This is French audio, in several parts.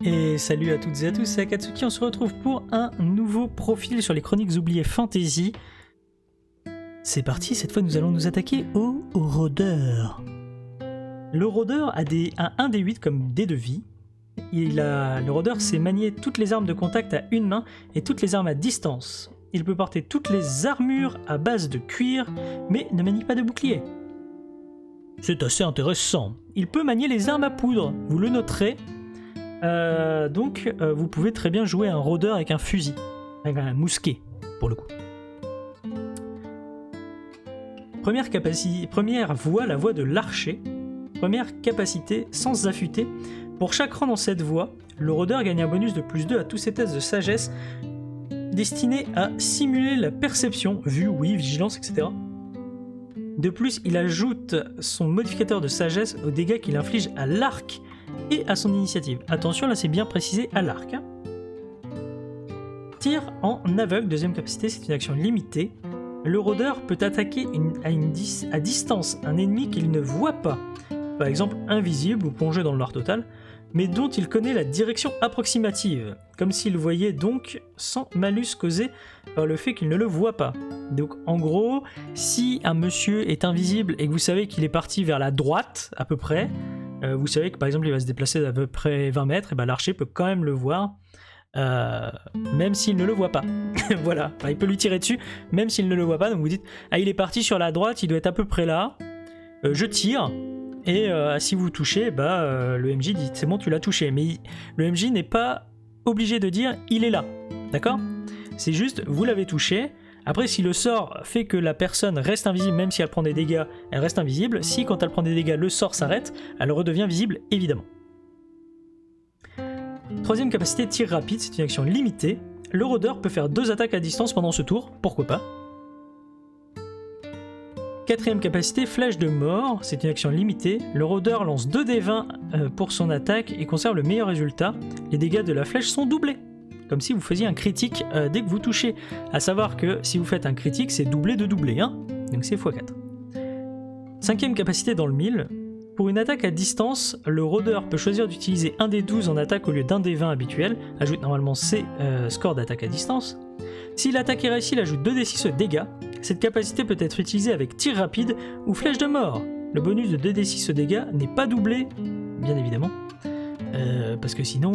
Et salut à toutes et à tous, c'est Akatsuki, on se retrouve pour un nouveau profil sur les Chroniques oubliées Fantasy. C'est parti, cette fois nous allons nous attaquer au rôdeur. Le rôdeur a un D8 comme dé de vie. Le rôdeur sait manier toutes les armes de contact à une main et toutes les armes à distance. Il peut porter toutes les armures à base de cuir, mais ne manie pas de bouclier. C'est assez intéressant. Il peut manier les armes à poudre, vous le noterez. Donc vous pouvez très bien jouer un rôdeur avec un fusil, avec un mousquet pour le coup. Première voie, la voie de l'archer. Première capacité, sens affûté. Pour chaque rang dans cette voie, le rôdeur gagne un bonus de +2 à tous ses tests de sagesse destinés à simuler la perception, vue, ouïe, vigilance, etc. De plus, il ajoute son modificateur de sagesse aux dégâts qu'il inflige à l'arc et à son initiative. Attention, là c'est bien précisé à l'arc. Tir en aveugle, deuxième capacité, c'est une action limitée. Le rôdeur peut attaquer à distance un ennemi qu'il ne voit pas, par exemple invisible ou plongé dans le noir total, mais dont il connaît la direction approximative, comme s'il le voyait donc sans malus causé par le fait qu'il ne le voit pas. Donc en gros, si un monsieur est invisible et que vous savez qu'il est parti vers la droite à peu près, vous savez que par exemple il va se déplacer d'à peu près 20 mètres, et ben l'archer peut quand même le voir, même s'il ne le voit pas. Voilà, enfin, il peut lui tirer dessus, même s'il ne le voit pas, donc vous dites « Ah, il est parti sur la droite, il doit être à peu près là, je tire », et si vous touchez, le MJ dit « C'est bon, tu l'as touché », mais le MJ n'est pas obligé de dire « Il est là », d'accord ? C'est juste « Vous l'avez touché », après, si le sort fait que la personne reste invisible, même si elle prend des dégâts, elle reste invisible. Si, quand elle prend des dégâts, le sort s'arrête, elle redevient visible, évidemment. Troisième capacité, tir rapide, c'est une action limitée. Le rôdeur peut faire 2 attaques à distance pendant ce tour, pourquoi pas. Quatrième capacité, flèche de mort, c'est une action limitée. Le rôdeur lance 2 d20 pour son attaque et conserve le meilleur résultat. Les dégâts de la flèche sont doublés. Comme si vous faisiez un critique dès que vous touchez. À savoir que si vous faites un critique, c'est doublé de doublé, hein, donc c'est x4. Cinquième capacité dans le 1000. Pour une attaque à distance, le rôdeur peut choisir d'utiliser un des 12 en attaque au lieu d'un des 20 habituel. Ajoute normalement ses scores d'attaque à distance. Si l'attaque est réussie, il ajoute 2d6 dégâts. Cette capacité peut être utilisée avec tir rapide ou flèche de mort. Le bonus de 2d6 dégâts n'est pas doublé, bien évidemment. Parce que sinon,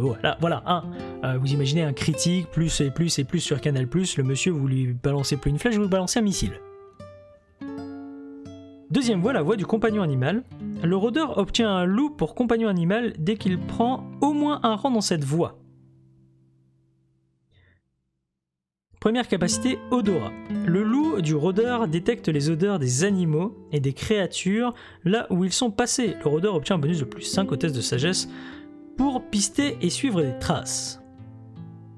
voilà, vous imaginez un critique, plus et plus et plus sur Canal+, le monsieur, vous lui balancez plus une flèche, vous lui balancez un missile. Deuxième voie, la voie du compagnon animal. Le rôdeur obtient un loup pour compagnon animal dès qu'il prend au moins un rang dans cette voie. Première capacité, odorat. Le loup du rôdeur détecte les odeurs des animaux et des créatures là où ils sont passés. Le rôdeur obtient un bonus de +5 au test de sagesse pour pister et suivre des traces.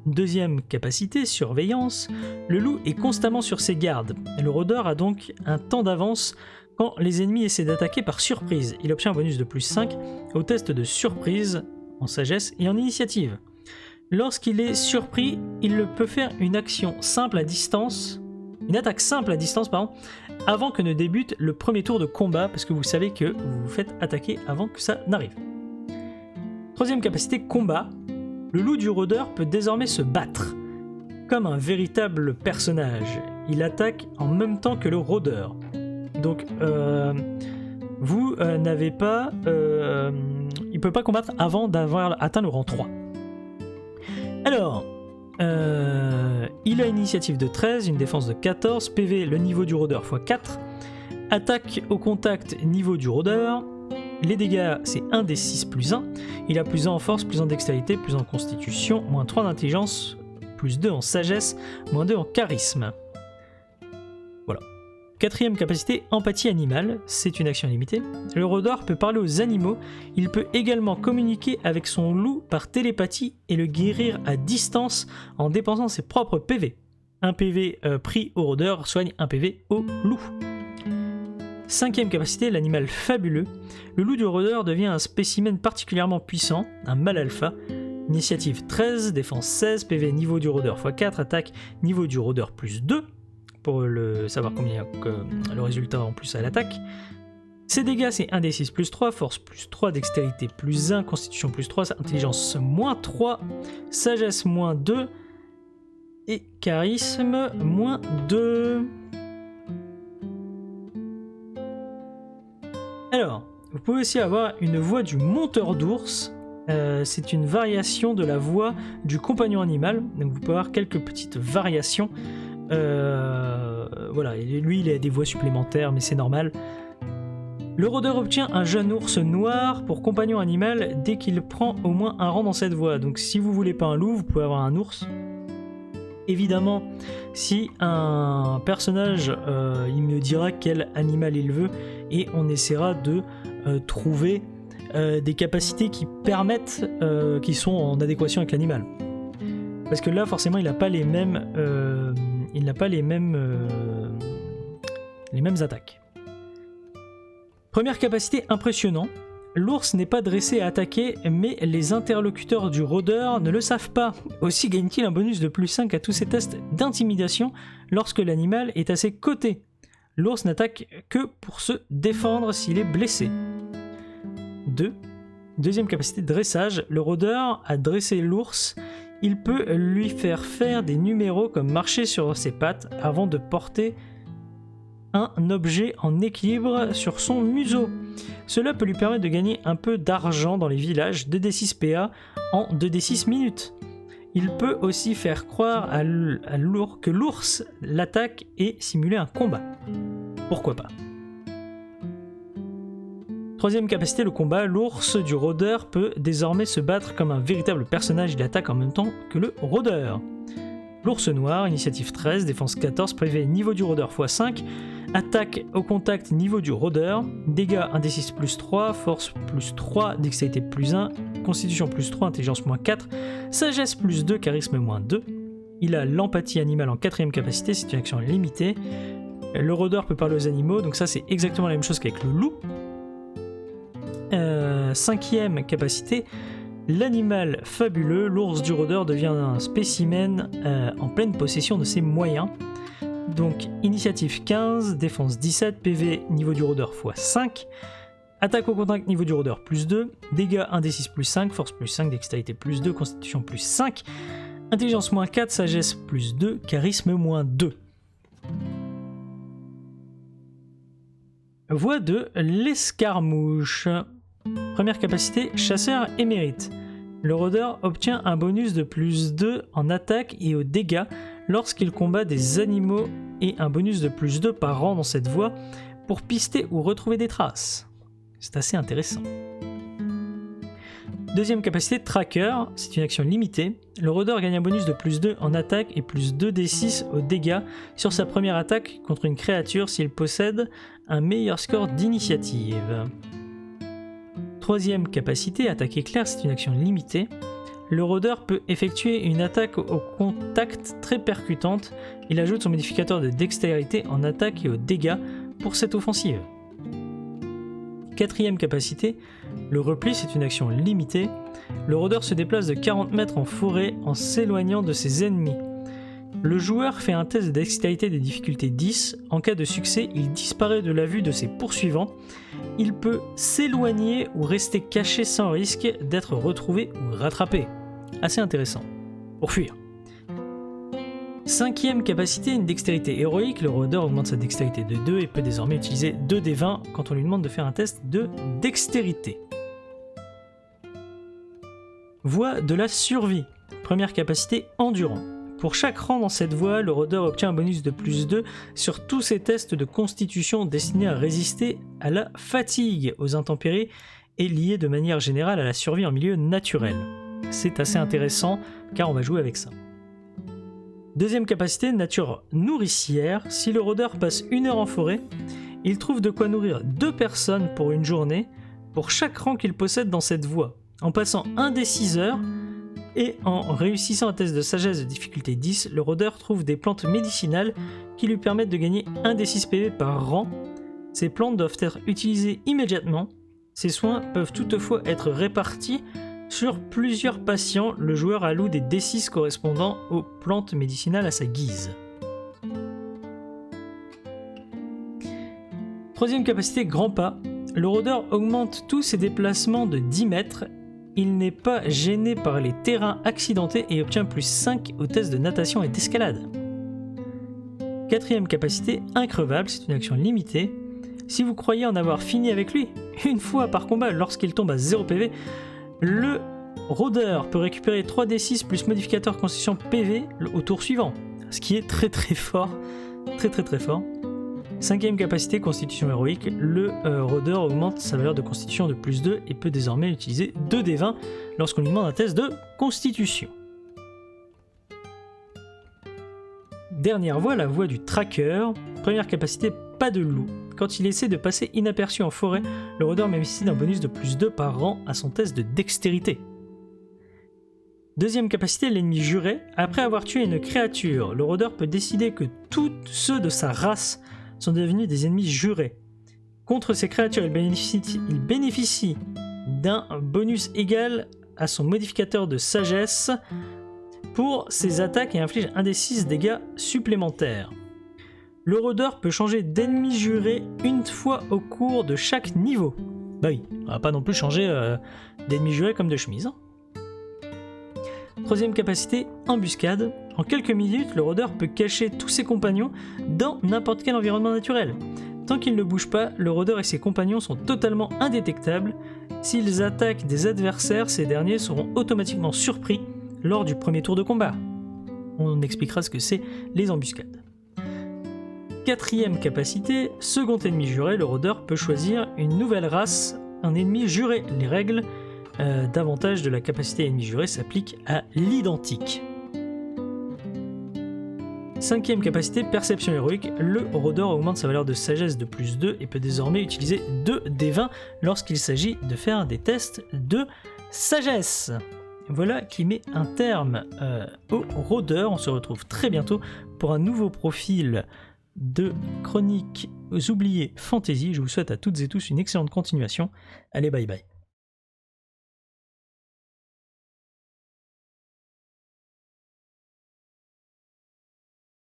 Deuxième capacité, surveillance. Le loup est constamment sur ses gardes. Le rôdeur a donc un temps d'avance quand les ennemis essaient d'attaquer par surprise. Il obtient un bonus de +5 au test de surprise en sagesse et en initiative. Lorsqu'il est surpris, il peut faire une action simple à distance, une attaque simple à distance, avant que ne débute le premier tour de combat, parce que vous savez que vous vous faites attaquer avant que ça n'arrive. Troisième capacité, combat. Le loup du rôdeur peut désormais se battre, comme un véritable personnage. Il attaque en même temps que le rôdeur. Donc, vous n'avez pas... il ne peut pas combattre avant d'avoir atteint le rang 3. Alors, il a une initiative de 13, une défense de 14, PV le niveau du rôdeur x4, attaque au contact niveau du rôdeur, les dégâts c'est 1 des 6 +1, il a +1 en force, +1 en dextérité, +1 en constitution, -3 en intelligence, +2 en sagesse, -2 en charisme. Voilà. Quatrième capacité, empathie animale, c'est une action limitée. Le rôdeur peut parler aux animaux, il peut également communiquer avec son loup par télépathie et le guérir à distance en dépensant ses propres PV. Un PV pris au rôdeur soigne un PV au loup. Cinquième capacité, l'animal fabuleux. Le loup du rôdeur devient un spécimen particulièrement puissant, un mâle alpha. Initiative 13, défense 16, PV niveau du rôdeur x4, attaque niveau du rôdeur +2. Pour savoir combien le résultat en plus à l'attaque. Ses dégâts, c'est 1d6 plus 3, force plus 3, dextérité plus 1, constitution plus 3, intelligence moins 3, sagesse moins 2 et charisme moins 2. Alors, vous pouvez aussi avoir une voix du monteur d'ours. C'est une variation de la voix du compagnon animal. Donc vous pouvez avoir quelques petites variations. Voilà, et lui il a des voix supplémentaires, mais c'est normal. Le rôdeur obtient un jeune ours noir pour compagnon animal dès qu'il prend au moins un rang dans cette voie. Donc si vous voulez pas un loup, vous pouvez avoir un ours. Évidemment, si un personnage il me dira quel animal il veut et on essaiera de trouver des capacités qui permettent, qui sont en adéquation avec l'animal. Parce que là, forcément, il n'a pas les mêmes attaques. Première capacité, impressionnant. L'ours n'est pas dressé à attaquer, mais les interlocuteurs du rôdeur ne le savent pas. Aussi gagne-t-il un bonus de plus 5 à tous ses tests d'intimidation lorsque l'animal est à ses côtés. L'ours n'attaque que pour se défendre s'il est blessé. 2. Deuxième capacité, dressage. Le rôdeur a dressé l'ours. Il peut lui faire des numéros comme marcher sur ses pattes avant de porter un objet en équilibre sur son museau. Cela peut lui permettre de gagner un peu d'argent dans les villages, 2d6 PA en 2d6 minutes. Il peut aussi faire croire que l'ours l'attaque et simuler un combat. Pourquoi pas. Troisième capacité, le combat. L'ours du rôdeur peut désormais se battre comme un véritable personnage. Il attaque en même temps que le rôdeur. L'ours noir, initiative 13, défense 14, PV niveau du rôdeur x5, attaque au contact niveau du rôdeur, dégâts 1d6 plus 3, force plus 3, dextérité plus 1, constitution plus 3, intelligence moins 4, sagesse plus 2, charisme moins 2. Il a l'empathie animale en quatrième capacité, c'est une action limitée. Le rôdeur peut parler aux animaux, donc ça c'est exactement la même chose qu'avec le loup. Cinquième capacité, l'animal fabuleux. L'ours du rôdeur devient un spécimen en pleine possession de ses moyens. Donc initiative 15, défense 17, PV niveau du rôdeur x5, attaque au contact niveau du rôdeur plus 2, dégâts 1d6 plus 5, force plus 5, dextérité plus 2, constitution plus 5, intelligence moins 4, sagesse plus 2, charisme moins 2. Voix de l'escarmouche. Première capacité, chasseur émérite. Le rôdeur obtient un bonus de plus 2 en attaque et aux dégâts lorsqu'il combat des animaux et un bonus de plus 2 par rang dans cette voie pour pister ou retrouver des traces. C'est assez intéressant. Deuxième capacité, tracker, c'est une action limitée. Le rôdeur gagne un bonus de plus 2 en attaque et plus 2d6 aux dégâts sur sa première attaque contre une créature s'il possède un meilleur score d'initiative. Troisième capacité, attaque éclair, c'est une action limitée. Le rôdeur peut effectuer une attaque au contact très percutante. Il ajoute son modificateur de dextérité en attaque et aux dégâts pour cette offensive. Quatrième capacité, le repli, c'est une action limitée. Le rôdeur se déplace de 40 mètres en forêt en s'éloignant de ses ennemis. Le joueur fait un test de dextérité de difficulté 10. En cas de succès, il disparaît de la vue de ses poursuivants. Il peut s'éloigner ou rester caché sans risque d'être retrouvé ou rattrapé. Assez intéressant. Pour fuir. Cinquième capacité, une dextérité héroïque. Le rôdeur augmente sa dextérité de 2 et peut désormais utiliser 2d20 quand on lui demande de faire un test de dextérité. Voie de la survie. Première capacité, endurant. Pour chaque rang dans cette voie, le rôdeur obtient un bonus de plus 2 sur tous ses tests de constitution destinés à résister à la fatigue, aux intempéries et liés de manière générale à la survie en milieu naturel. C'est assez intéressant car on va jouer avec ça. Deuxième capacité, nature nourricière. Si le rôdeur passe 1 heure en forêt, il trouve de quoi nourrir 2 personnes pour une journée pour chaque rang qu'il possède dans cette voie. En passant un des 6 heures, et en réussissant un test de sagesse de difficulté 10, le rôdeur trouve des plantes médicinales qui lui permettent de gagner 1 des 6 PV par rang. Ces plantes doivent être utilisées immédiatement. Ces soins peuvent toutefois être répartis sur plusieurs patients. Le joueur alloue des D6 correspondant aux plantes médicinales à sa guise. Troisième capacité, grand pas. Le rôdeur augmente tous ses déplacements de 10 mètres. Il n'est pas gêné par les terrains accidentés et obtient plus 5 au test de natation et d'escalade. 4e capacité, increvable, c'est une action limitée. Si vous croyez en avoir fini avec lui, une fois par combat lorsqu'il tombe à 0 PV, le rôdeur peut récupérer 3d6 plus modificateur constitution PV au tour suivant, ce qui est très très fort, très fort. 5e capacité, constitution héroïque, le rôdeur augmente sa valeur de constitution de plus 2 et peut désormais utiliser 2d20 lorsqu'on lui demande un test de constitution. Dernière voie, la voie du tracker. Première capacité, pas de loup. Quand il essaie de passer inaperçu en forêt, le rôdeur bénéficie d'un bonus de plus 2 par rang à son test de dextérité. Deuxième capacité, l'ennemi juré. Après avoir tué une créature, le rôdeur peut décider que tous ceux de sa race sont devenus des ennemis jurés. Contre ces créatures, il bénéficie d'un bonus égal à son modificateur de sagesse pour ses attaques et inflige un des 6 dégâts supplémentaires. Le rôdeur peut changer d'ennemi juré une fois au cours de chaque niveau. Bah oui, on va pas non plus changer d'ennemi juré comme de chemise. Troisième capacité, embuscade. En quelques minutes, le rôdeur peut cacher tous ses compagnons dans n'importe quel environnement naturel. Tant qu'il ne bouge pas, le rôdeur et ses compagnons sont totalement indétectables. S'ils attaquent des adversaires, ces derniers seront automatiquement surpris lors du premier tour de combat. On expliquera ce que c'est les embuscades. Quatrième capacité, second ennemi juré, le rôdeur peut choisir une nouvelle race, un ennemi juré. Les règles d'avantage de la capacité ennemi juré s'appliquent à l'identique. Cinquième capacité, perception héroïque, le rôdeur augmente sa valeur de sagesse de plus 2 et peut désormais utiliser 2d20 lorsqu'il s'agit de faire des tests de sagesse. Voilà qui met un terme au rôdeur. On se retrouve très bientôt pour un nouveau profil de Chroniques oubliées fantasy. Je vous souhaite à toutes et tous une excellente continuation. Allez, bye bye.